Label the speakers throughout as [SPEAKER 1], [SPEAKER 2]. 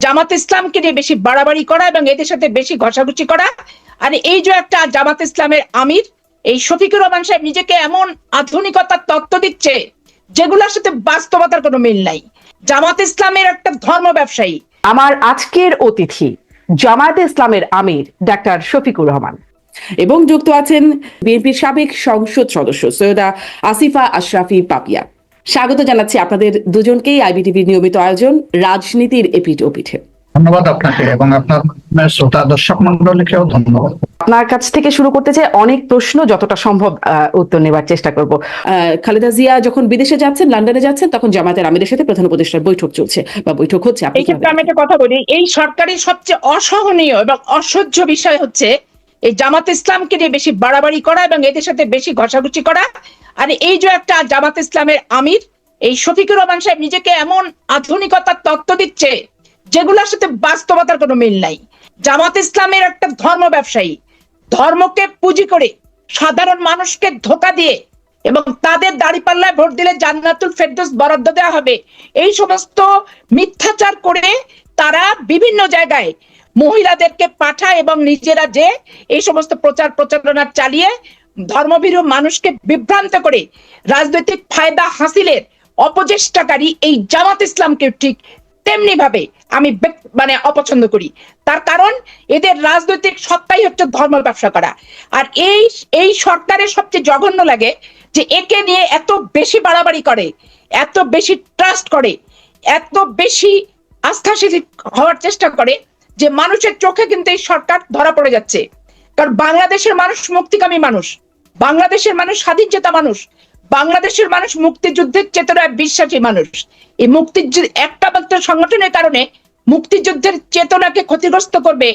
[SPEAKER 1] জামাত ইসলামকে নিয়ে বেশি বাড়াবাড়ি করা এবং এদের সাথে বেশি ঘষাঘষি করা। আর এই যে একটা জামাত ইসলামের আমির এই শফিকুর রহমান সাহেব নিজেকে এমন আধুনিকতার তত্ত্ব দিচ্ছে যেগুলোর সাথে বাস্তবতার কোনো মিল নাই। জামাত ইসলামের একটা ধর্ম ব্যবসায়ী।
[SPEAKER 2] আমার আজকের অতিথি জামায়াত ইসলামের আমির ডাক্তার শফিকুর রহমান এবং যুক্ত আছেন বিএনপির সাবেক সংসদ সদস্য সৈয়দা আসিফা আশরাফি পাপিয়া। স্বাগত জানাচ্ছি আপনাদের দুজনকেই আইবিটিভির নিয়মিত আয়োজন রাজনীতির এপিঠ ওপিঠে।
[SPEAKER 3] ধন্যবাদ আপনাকে এবং আপনার শ্রোতা দর্শক মন্ডলীকেও ধন্যবাদ।
[SPEAKER 2] আপনার কাছ থেকে শুরু করতে চাই, অনেক প্রশ্ন, যতটা সম্ভব উত্তর নেবার চেষ্টা করব। খালেদা জিয়া যখন বিদেশে যাচ্ছেন, লন্ডনে যাচ্ছেন, তখন জামায়াতের আমিরের সাথে প্রধান উপদেষ্টার বৈঠক চলছে বা বৈঠক হচ্ছে।
[SPEAKER 1] এই ক্ষেত্রে আমি একটা কথা বলি, এই সরকারের সবচেয়ে অসহনীয় এবং অসহ্য বিষয় হচ্ছে এই জামাত ইসলামকে নিয়ে বেশি বাড়াবাড়ি করা এবং এদের সাথে বেশি ঘষাঘষি করা। আর এই যে একটা জামাত ইসলামের আমির এই শফিকুর রহমান সাহেব নিজেকে এমন আধুনিকতার তত্ত্ব দিচ্ছে যেগুলোর সাথে বাস্তবতার কোনো মিল নাই। জামাত ইসলামের একটা ধর্ম ব্যবসায়ী, ধর্মকে পুঁজি করে সাধারণ মানুষকে ধোঁকা দিয়ে এবং তাদের দাঁড়িপাল্লায় ভোট দিলে জান্নাতুল ফেরদৌস বরাদ্দ দেওয়া হবে, এই সমস্ত মিথ্যাচার করে তারা বিভিন্ন জায়গায় মহিলাদেরকে পাঠায় এবং নিজেরা যে এই সমস্ত প্রচার প্রচারণা চালিয়ে ধর্মভীরু মানুষকে বিভ্রান্ত করে রাজনৈতিক ফায়দা হাসিলের অপচেষ্টাকারী এই জামাত ইসলামকে ঠিক তেমনি ভাবে আমি অপছন্দ করি। তার কারণ এদের রাজনৈতিক সত্তাই হচ্ছে ধর্ম ব্যবসা করা। আর এই সরকারের সবচেয়ে জঘন্য লাগে যে একে নিয়ে এত বেশি বাড়াবাড়ি করে, এত বেশি ট্রাস্ট করে, এত বেশি আস্থাশীল হওয়ার চেষ্টা করে যে মানুষের চোখে কিন্তু এই সরকার ধরা পড়ে যাচ্ছে। কারণ বাংলাদেশের মানুষ মুক্তিকামী মানুষ, বাংলাদেশের মানুষ স্বাধীন চেতা মানুষ, বাংলাদেশের মানুষ মুক্তিযুদ্ধের চেতনায় বিশ্বাসী মানুষ। এই মুক্তিযুদ্ধ একটা মাত্র সংগঠনের কারণে মুক্তিযুদ্ধের চেতনাকে ক্ষতিগ্রস্ত করবে,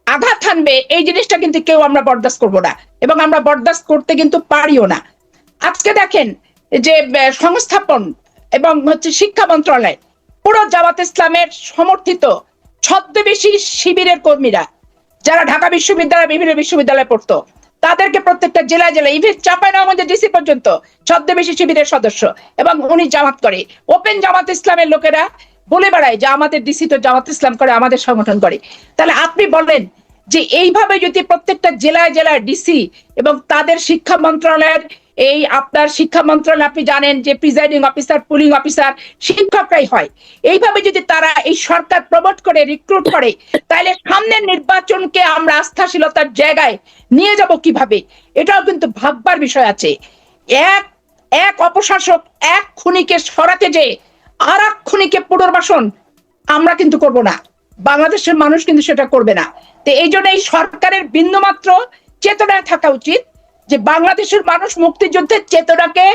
[SPEAKER 1] আঘাত হানবে, এই জিনিসটা কিন্তু কেউ আমরা বরদাস্ত করব না এবং আমরা বরদাস্ত করতে কিন্তু পারিও না। আজকে দেখেন যে সংস্থাপন এবং শিক্ষা মন্ত্রণালয় পুরো জামাত ইসলামের সমর্থিত ছদ্মবেশী শিবিরের কর্মীরা যারা ঢাকা বিশ্ববিদ্যালয় বিভিন্ন বিশ্ববিদ্যালয়ে পড়তো তাদেরকে প্রত্যেকটা জেলায় জেলায় ইভেন চাঁপাইনবাবগঞ্জের ডিসি পর্যন্ত ছদ্মবেশী শিবিরের সদস্য এবং উনি জামাত করে। ওপেন জামাত ইসলামের লোকেরা বলে বেড়ায় যে আমাদের ডিসি তো জামাত ইসলাম করে, আমাদের সংগঠন করে। তাহলে আপনি বলেন যে এইভাবে যদি প্রত্যেকটা জেলায় জেলায় ডিসি এবং তাদের শিক্ষা মন্ত্রণালয়ের এই আপনার শিক্ষা মন্ত্রণালয় আপনি জানেন যে প্রিজাইডিং অফিসার, পুলিং অফিসার শিক্ষকরাই হয়, এইভাবে যদি তারা এই সরকার প্রমোট করে রিক্রুট করে তাহলে সামনের নির্বাচনকে আমরা আস্থাশীলতার জায়গায় নিয়ে যাব কিভাবে, এটাও কিন্তু ভাববার বিষয় আছে। এক অপশাসক এক খুনিকে সরাতে যে আর এক খুনিকে পুনর্বাসন আমরা কিন্তু করব না, বাংলাদেশের মানুষ কিন্তু সেটা করবে না। তো এই জন্য এই সরকারের বিন্দুমাত্র চেতনায় থাকা উচিত যে বাংলাদেশের মানুষ মুক্তিযুদ্ধের চেতনাকে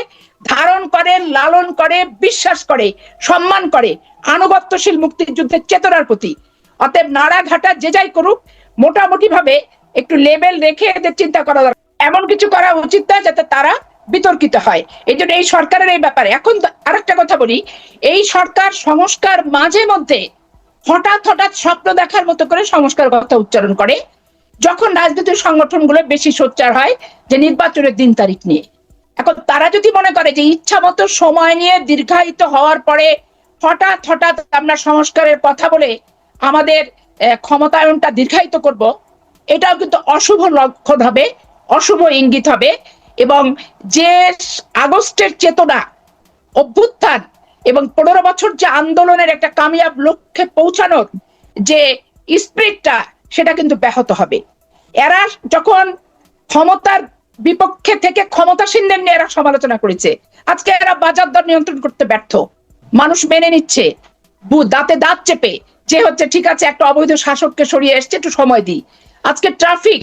[SPEAKER 1] ধারণ করে, লালন করে, বিশ্বাস করে, সম্মান করে, আনুগত্যশীল মুক্তিযুদ্ধের চেতনার প্রতি। অতএব নাড়াঘাটা যে যাই করুক মোটামুটি ভাবে একটু লেভেল রেখে এদের চিন্তা করা দরকার, এমন কিছু করা উচিত না যাতে তারা বিতর্কিত হয়। এই জন্য এই সরকারের এই ব্যাপারে এখন আরেকটা কথা বলি, এই সরকার সংস্কার মাঝে মধ্যে হঠাৎ হঠাৎ স্বপ্ন দেখার মতো করে সংস্কার কথা উচ্চারণ করে যখন রাজনৈতিক সংগঠনগুলো বেশি সোচ্চার হয় যে নির্বাচনের দিন তারিখ নিয়ে। এখন তারা যদি মনে করে যে ইচ্ছা মতো সময় নিয়ে দীর্ঘায়িত হওয়ার পরে হঠাৎ হঠাৎ আমরা সংস্কারের কথা বলে আমাদের ক্ষমতায়নটা দীর্ঘায়িত করব, এটাও কিন্তু অশুভ লক্ষণ হবে, অশুভ ইঙ্গিত হবে। এবং যে আগস্টের চেতনা, অভ্যুত্থান এবং 15 বছর যে আন্দোলনের একটা কামিয়াব লক্ষ্যে পৌঁছানোর যে স্পিরিটটা সেটা কিন্তু ব্যাহত হবে। এরা যখন ক্ষমতার বিপক্ষে থেকে ক্ষমতাসীনদের নিয়ে এরা সমালোচনা করেছে, আজকে এরা বাজার দর নিয়ন্ত্রণ করতে ব্যর্থ, মানুষ মেনে নিচ্ছে দাঁতে দাঁত চেপে যে ঠিক আছে একটা অবৈধ শাসককে সরিয়ে এসছে, একটু সময় দিই। আজকে ট্রাফিক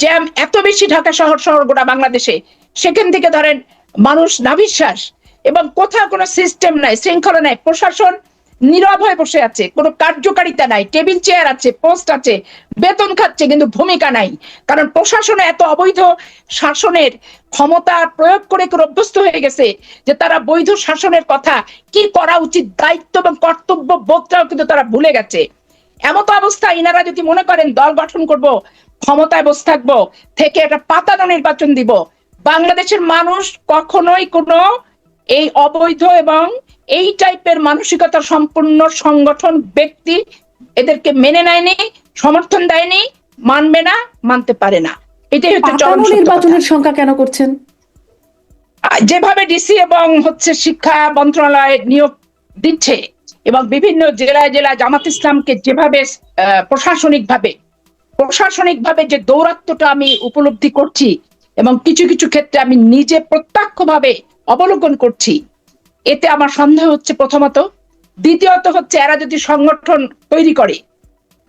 [SPEAKER 1] জ্যাম এত বেশি ঢাকা শহর গোটা বাংলাদেশে, সেখান থেকে ধরেন মানুষ নাভিশ্বাস এবং কোথাও কোনো সিস্টেম নাই, শৃঙ্খলা নাই, প্রশাসন নীরব হয়ে বসে আছে, কোনো কার্যকারিতা নাই, টেবিল চেয়ার আছে, পোস্ট আছে, বেতন খাচ্ছে কিন্তু ভূমিকা নাই। কারণ প্রশাসনে এত অবৈধ শাসনের ক্ষমতা প্রয়োগ করে অভ্যস্ত হয়ে গেছে যে তারা বৈধ শাসনের কথা কি করা উচিত, দায়িত্ব এবং কর্তব্য বোধটাও কিন্তু তারা ভুলে গেছে। এমত অবস্থায় ইনারা যদি মনে করেন দল গঠন করব, ক্ষমতায় বসে থাকবো, থেকে একটা পাতানো নির্বাচন দিব, বাংলাদেশের মানুষ কখনোই কোনো এই অবৈধ এবং এই টাইপের মানসিকতা সম্পন্ন সংগঠন ব্যক্তি এদেরকে মেনে নেয়নি, সমর্থন দেয়নি, মানবে না, মানতে পারে না। এটাই হচ্ছে চরম
[SPEAKER 2] পাতানো
[SPEAKER 1] সত্য কথা।
[SPEAKER 2] নির্বাচনের সংখ্যা কেন করছেন?
[SPEAKER 1] যেভাবে ডিসি এবং শিক্ষা মন্ত্রণালয় নিয়োগ দিচ্ছে এবং বিভিন্ন জেলায় জেলায় জামাত ইসলামকে যেভাবে প্রশাসনিকভাবে যে দৌরাত্ম্যটা আমি উপলব্ধি করছি এবং কিছু কিছু ক্ষেত্রে আমি নিজে প্রত্যক্ষভাবে অবলোকন করছি, এতে আমার সন্দেহ হচ্ছে প্রথমত। দ্বিতীয়ত হচ্ছে এরা যদি সংগঠন তৈরি করে,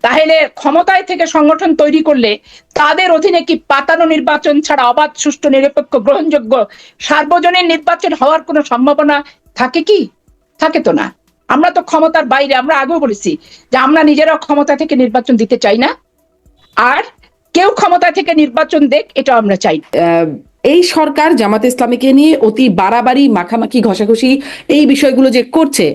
[SPEAKER 1] তাহলে ক্ষমতায় থেকে সংগঠন তৈরি করলে তাদের অধীনে কি পাতানো নির্বাচন ছাড়া অবাধ, সুষ্ঠু, নিরপেক্ষ, গ্রহণযোগ্য সার্বজনীন নির্বাচন হওয়ার কোনো সম্ভাবনা থাকে কি? থাকে তো না। আমরা তো ক্ষমতার বাইরে, আমরা আগেও বলেছি যে আমরা নিজেরাও ক্ষমতা থেকে নির্বাচন দিতে চাই না, আর কেউ ক্ষমতা থেকে নির্বাচন দেখ এটা আমরা চাই না।
[SPEAKER 2] এই সরকার জামাত ইসলামীকে নিয়ে অতি বাড়াবাড়ি, মাখামাখি, ঘষাঘষি এই বিষয়গুলো যে করছে,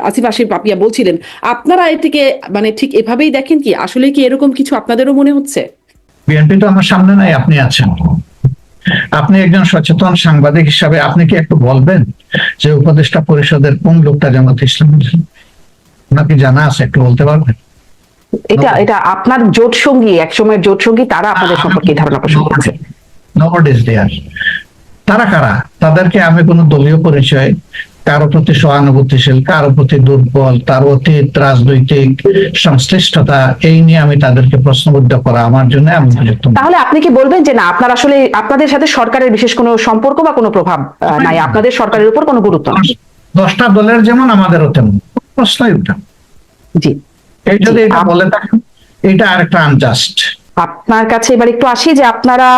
[SPEAKER 2] আসিফা পাপিয়া বলছিলেন, আপনারা এটিকে মানে ঠিক এভাবেই দেখেন কি? আসলে কি এরকম কিছু আপনাদেরও মনে হচ্ছে?
[SPEAKER 3] বিএনপি তো আমার সামনে নাই, আপনি আছেন। আপনি একজন সচেতন সাংবাদিক হিসাবে আপনি কি একটু বলবেন যে উপদেষ্টা পরিষদের কোন লোকটা জামাত ইসলামী? নাকি জানা আছে, একটু বলতে পারবেন?
[SPEAKER 2] এটা আপনার জোট সঙ্গী, একসময়ের জোট সঙ্গী, তারা আপনাদের সম্পর্কে ধারণা পোষণ করছে।
[SPEAKER 3] Nobody is there. তারা কারা? তাদেরকে আমি কোনো দলীয় পরিচয়, কারো প্রতি সহানুভূতিশীল, কারো প্রতি দুর্বল, তার অতীত রাজনৈতিক সংশ্লিষ্টতা, এই নিয়ে আমি তাদেরকে প্রশ্নবিদ্ধ করা আমার জন্য আমি উপযুক্ত না।
[SPEAKER 2] তাহলে আপনি কি বলবেন যে না, আপনার আসলে আপনাদের সাথে সরকারের বিশেষ কোনো সম্পর্ক বা কোনো প্রভাব নাই, আপনাদের সরকারের উপর কোনো গুরুত্ব নেই?
[SPEAKER 3] 10টা দলের যেমন আমাদেরও তেমন, প্রশ্নই উঠে।
[SPEAKER 2] জি,
[SPEAKER 3] এই যদি এটা বলে থাকেন, এটা আরেকটা আনজাস্ট।
[SPEAKER 2] আপনার কাছে এবার একটু আসি যে আপনারা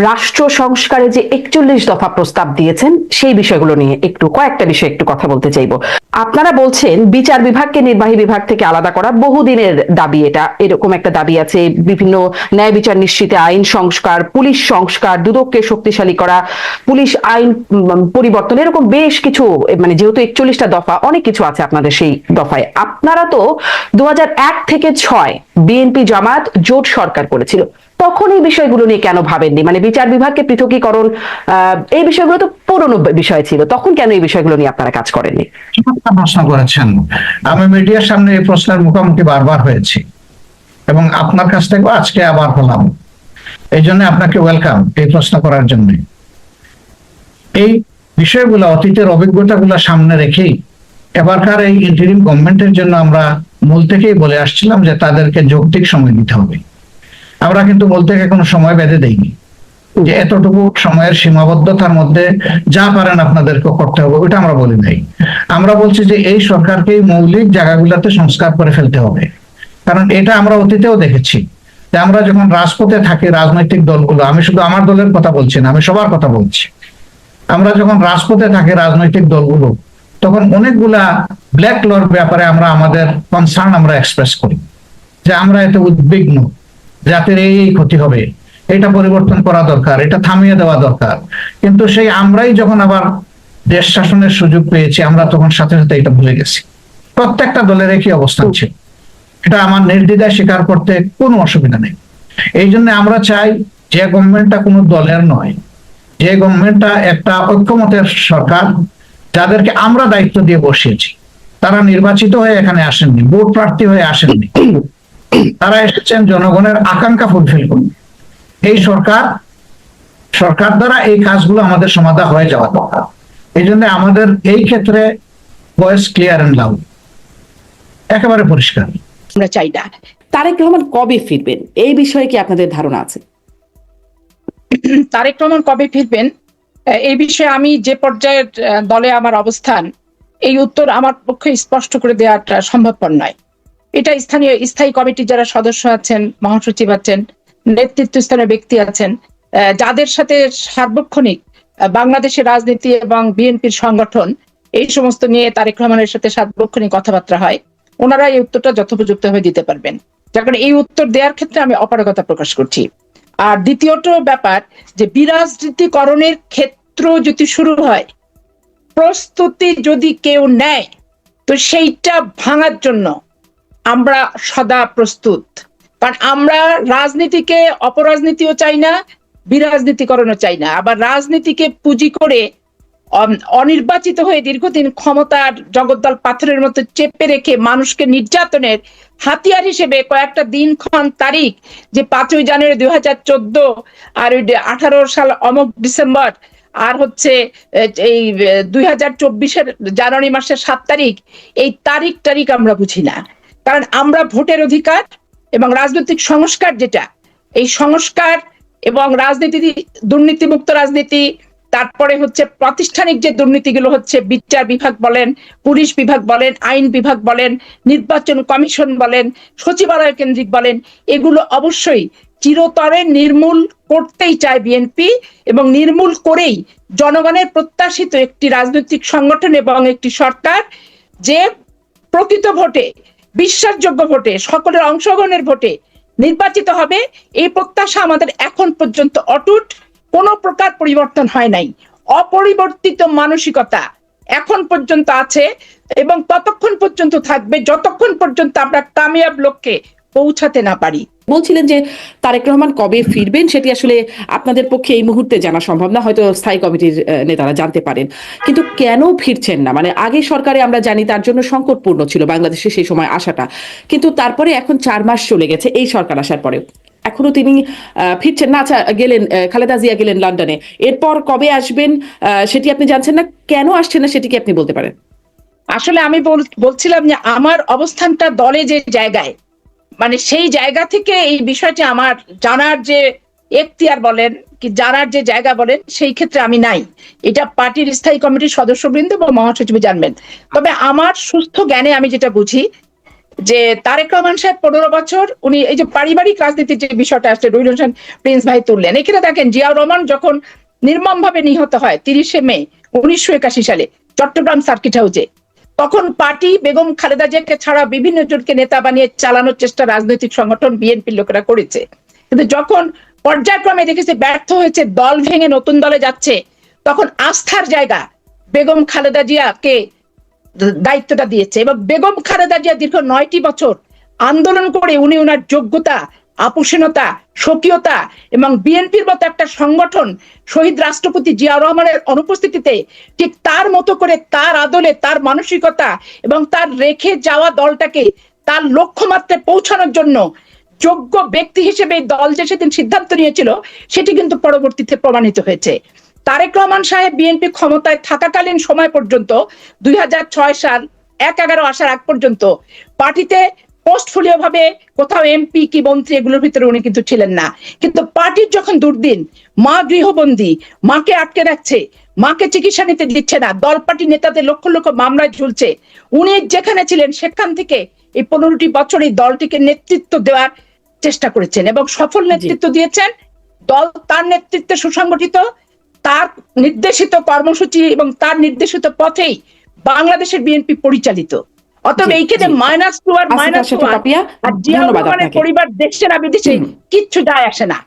[SPEAKER 2] রাষ্ট্র সংস্কারে যে 41 দফা প্রস্তাব দিয়েছেন, সেই বিষয়গুলো নিয়ে একটু কয়েকটা বিষয় একটু কথা বলতে চাইবো। আপনারা বলছেন বিচার বিভাগকে নির্বাহী বিভাগ থেকে আলাদা করা বহুদিনের দাবি, এটা এরকম একটা দাবি আছে। বিভিন্ন ন্যায় বিচার নিশ্চিতে আইন সংস্কার, পুলিশ সংস্কার, দুদককে শক্তিশালী করা, পুলিশ আইন পরিবর্তন, এরকম বেশ কিছু, মানে যেহেতু 41টা দফা, অনেক কিছু আছে আপনাদের সেই দফায়। আপনারা তো 2001 থেকে 6 বিএনপি জামাত জোট সরকার করেছিল, তখন এই বিষয়গুলো নিয়ে কেন ভাবেননি? মানে বিচার বিভাগকে পৃথকীকরণ, এই বিষয়গুলো তো পুরনো বিষয় ছিল, তখন কেন এই বিষয়গুলো নিয়ে আপনারা কাজ করেননি?
[SPEAKER 3] প্রশ্ন করেছেন, আমি মিডিয়ার সামনে এই প্রশ্নের মুখোমুখি বারবার হয়েছি এবং আপনার কাছ থেকে আজকে আবার হলাম। এই জন্য আপনাকে ওয়েলকাম এই প্রশ্ন করার জন্য। এই বিষয়গুলো, অতীতের অভিজ্ঞতাগুলো সামনে রেখেই এবারকার এই ইন্টারিম গভর্নমেন্টের জন্য আমরা মূল থেকেই বলে আসছিলাম যে তাদেরকে যৌক্তিক সময় দিতে হবে। আমরা কিন্তু বলতে কোনো সময় বেঁধে দেইনি যে এতটুকু সময়ের সীমাবদ্ধতার মধ্যে যা পারেন আপনাদেরকে করতে হবে, ওটা আমরা বলি নাই। আমরা বলছি যে এই সরকারকে মৌলিক জায়গাগুলোতে সংস্কার করে ফেলতে হবে। কারণ এটা আমরা অতীতেও দেখেছি যে আমরা যখন রাজপথে থাকি, রাজনৈতিক দলগুলো, আমি শুধু আমার দলের কথা বলছি না, আমি সবার কথা বলছি, আমরা যখন রাজপথে থাকি রাজনৈতিক দলগুলো, তখন অনেকগুলা ব্ল্যাক লর ব্যাপারে আমরা আমাদের কনসার্ন আমরা এক্সপ্রেস করি যে আমরা এতে উদ্বিগ্ন, জাতির এই ক্ষতি হবে, এটা পরিবর্তন করা দরকার, এটা থামিয়ে দেওয়া দরকার। কিন্তু সেই আমরাই যখন আবার দেশ শাসনের সুযোগ পেয়েছি, আমরা তখন সাথে সাথে এটা ভুলে গেছি। প্রত্যেকটা দলের একই অবস্থান ছিল, এটা আমার নির্দ্বিধায় স্বীকার করতে কোনো অসুবিধা নেই। এই জন্য আমরা চাই যে গভর্নমেন্টটা কোনো দলের নয়, যে গভর্নমেন্টটা একটা ঐক্যমতের সরকার, যাদেরকে আমরা দায়িত্ব দিয়ে বসিয়েছি। তারা নির্বাচিত হয়ে এখানে আসেননি, ভোট প্রার্থী হয়ে আসেননি, তারা এসেছেন জনগণের আকাঙ্ক্ষা ফুলফিল করুন। এই সরকার দ্বারা এই কাজগুলো আমাদের সমাধান হয়ে যাওয়া দরকার। এই জন্য আমাদের এই ক্ষেত্রে ভয়েস ক্লিয়ার এন্ড লাউড, একেবারে পরিষ্কার।
[SPEAKER 1] আমরা চাই না।
[SPEAKER 2] তারেক রহমান কবে ফিরবেন, এই বিষয়ে কি আপনাদের ধারণা আছে?
[SPEAKER 1] তারেক রহমান কবে ফিরবেন এই বিষয়ে আমি যে পর্যায়ের দলে আমার অবস্থান, এই উত্তর আমার পক্ষে স্পষ্ট করে দেওয়াটা সম্ভবপর নয়। এটা স্থায়ী কমিটির যারা সদস্য আছেন, মহাসচিব আছেন, নেতৃত্বস্থানীয় ব্যক্তি আছেন, যাদের সাথে সার্বক্ষণিক বাংলাদেশের রাজনীতি এবং বিএনপির সংগঠন এই সমস্ত নিয়ে তারেক রহমানের সাথে সার্বক্ষণিক কথাবার্তা হয়, ওনারা এই উত্তরটা যথোপযুক্তভাবে দিতে পারবেন। যার কারণে এই উত্তর দেওয়ার ক্ষেত্রে আমি অপারগতা প্রকাশ করছি। আর দ্বিতীয়ত ব্যাপার যে বিরাজনীতিকরণের ক্ষেত্র যদি শুরু হয়, প্রস্তুতি যদি কেউ নেয়, তো সেইটা ভাঙার জন্য আমরা সদা প্রস্তুত। কারণ আমরা রাজনীতিকে অপরাজনীতিও চাই না, বিরাজনীতিকরণও চাই না। আবার রাজনীতিকে পুঁজি করে অনির্বাচিত হয়ে দীর্ঘদিন ক্ষমতার জগদ্দল পাথরের মতো চেপে রেখে মানুষকে নির্যাতনের হাতিয়ার হিসেবে কয়েকটা দিনক্ষণ তারিখ, যে 5ই জানুয়ারি 2014 আর 18 সাল অমুক ডিসেম্বর, আর হচ্ছে এই 2024-এর জানুয়ারি মাসের 7 তারিখ, এই তারিখ আমরা বুঝি না। কারণ আমরা ভোটের অধিকার এবং রাজনৈতিক সংস্কার, যেটা এই সংস্কার এবং রাজনীতি, দুর্নীতিমুক্ত রাজনীতি, তারপরে হচ্ছে প্রাতিষ্ঠানিক যে দুর্নীতিগুলো হচ্ছে, বিচার বিভাগ বলেন, পুলিশ বিভাগ বলেন, আইন বিভাগ বলেন, নির্বাচন কমিশন বলেন, সচিবালয় কেন্দ্রিক বলেন, এগুলো অবশ্যই চিরতরে নির্মূল করতেই চায় বিএনপি, এবং নির্মূল করেই জনগণের প্রত্যাশিত একটি রাজনৈতিক সংগঠন এবং একটি সরকার, যে প্রকৃত ভোটে, বিশ্বাসযোগ্য ভোটে, সকলের অংশগ্রহণের ভোটে নির্বাচিত হবে, এই প্রত্যাশা আমাদের এখন পর্যন্ত অটুট, কোনো প্রকার পরিবর্তন হয় নাই। অপরিবর্তিত মানসিকতা এখন পর্যন্ত আছে এবং ততক্ষণ পর্যন্ত থাকবে যতক্ষণ পর্যন্ত আমরা কামিয়াব লক্ষ্যে পৌঁছাতে না পারি।
[SPEAKER 2] বলছিলেন যে তারেক রহমান কবে ফিরবেন সেটি আসলে আপনাদের পক্ষে এই মুহূর্তে জানা সম্ভব না, হয়তো স্থায়ী কমিটির নেতারা জানতে পারেন। কিন্তু কেন ফিরছেন না? মানে আগে সরকারে আমরা জানি তার জন্য সংকটপূর্ণ ছিল বাংলাদেশে সেই সময় আসাটা, কিন্তু তারপরে এখন 4 মাস চলে গেছে এই সরকার আসার পরে, এখনো তিনি ফিরছেন না। আচ্ছা, গেলেন, খালেদা জিয়া গেলেন লন্ডনে, এরপর কবে আসবেন সেটি আপনি জানছেন না, কেন আসছেন না সেটি কি আপনি বলতে পারেন?
[SPEAKER 1] আসলে আমি বলছিলাম যে আমার অবস্থানটা দলে যে জায়গায়, মানে সেই জায়গা থেকে এই বিষয়টি আমার জানার যে এখতিয়ার বলেন কি জানার যে জায়গা বলেন, সেই ক্ষেত্রে আমি নাই। এটা পার্টির স্থায়ী কমিটির সদস্যবৃন্দ বা মহাসচিব জানবেন। তবে আমার সুস্থ জ্ঞানে আমি যেটা বুঝি, যে তারেক রহমান সাহেব 15 বছর উনি এই যে পারিবারিক রাজনীতির যে বিষয়টা আসছে, রুহুল হোসেন প্রিন্স ভাই তুললেন, এখানে দেখেন জিয়াউর রহমান যখন নির্মম ভাবে নিহত হয় 30শে মে 1981 সালে চট্টগ্রাম সার্কিট হাউসে, তখন পার্টি বেগম খালেদা জিয়াকে ছাড়া বিভিন্ন জনকে নেতা বানিয়ে চালানোর চেষ্টা রাজনৈতিক সংগঠন বিএনপির লোকেরা করেছে। কিন্তু যখন পর্যায়ক্রমে দেখেছে ব্যর্থ হয়েছে, দল ভেঙে নতুন দলে যাচ্ছে, তখন আস্থার জায়গা বেগম খালেদা জিয়াকে দায়িত্বটা দিয়েছে। এবং বেগম খালেদা জিয়া দীর্ঘ 9টি বছর আন্দোলন করে উনি ওনার যোগ্যতা, আপোষহীনতা, স্বকীয়তা এবং বিএনপির মতো একটা সংগঠন শহীদ রাষ্ট্রপতি জিয়াউর রহমানের অনুপস্থিতিতে ঠিক তার মতো করে, তার আদলে, তার মানসিকতা এবং তার রেখে যাওয়া দলটাকে তার লক্ষ্যমাত্রায় পৌঁছানোর জন্য যোগ্য ব্যক্তি হিসেবে দল যে সেদিন সিদ্ধান্ত নিয়েছিল, সেটি কিন্তু পরবর্তীতে প্রমাণিত হয়েছে। তারেক রহমান সাহেব বিএনপি ক্ষমতায় থাকাকালীন সময় পর্যন্ত 2006 সাল 1/11 আসার আগ পর্যন্ত পার্টিতে পোস্টফোলিও ভাবে কোথাও এমপি কি মন্ত্রী এগুলোর ভিতরে উনি কিন্তু ছিলেন না। কিন্তু পার্টির যখন দুর্দিন, মা গৃহবন্দী, মাকে আটকে রাখছে, মাকে চিকিৎসা নিতে দিচ্ছে না, দল পার্টি নেতাদের লক্ষ লক্ষ মামলায় ঝুলছে, উনি যেখানে ছিলেন সেখান থেকে এই 15টি বছর এই দলটিকে নেতৃত্ব দেওয়ার চেষ্টা করেছেন এবং সফল নেতৃত্ব দিয়েছেন। দল তার নেতৃত্বে সুসংগঠিত, তার নির্দেশিত কর্মসূচি এবং তার নির্দেশিত পথেই বাংলাদেশের বিএনপি পরিচালিত। অতএব এইখানে -2 আর -1 আর জিয়াউর রহমানের পরিবার দেশে না বিদেশে কিচ্ছু যায় আসে না।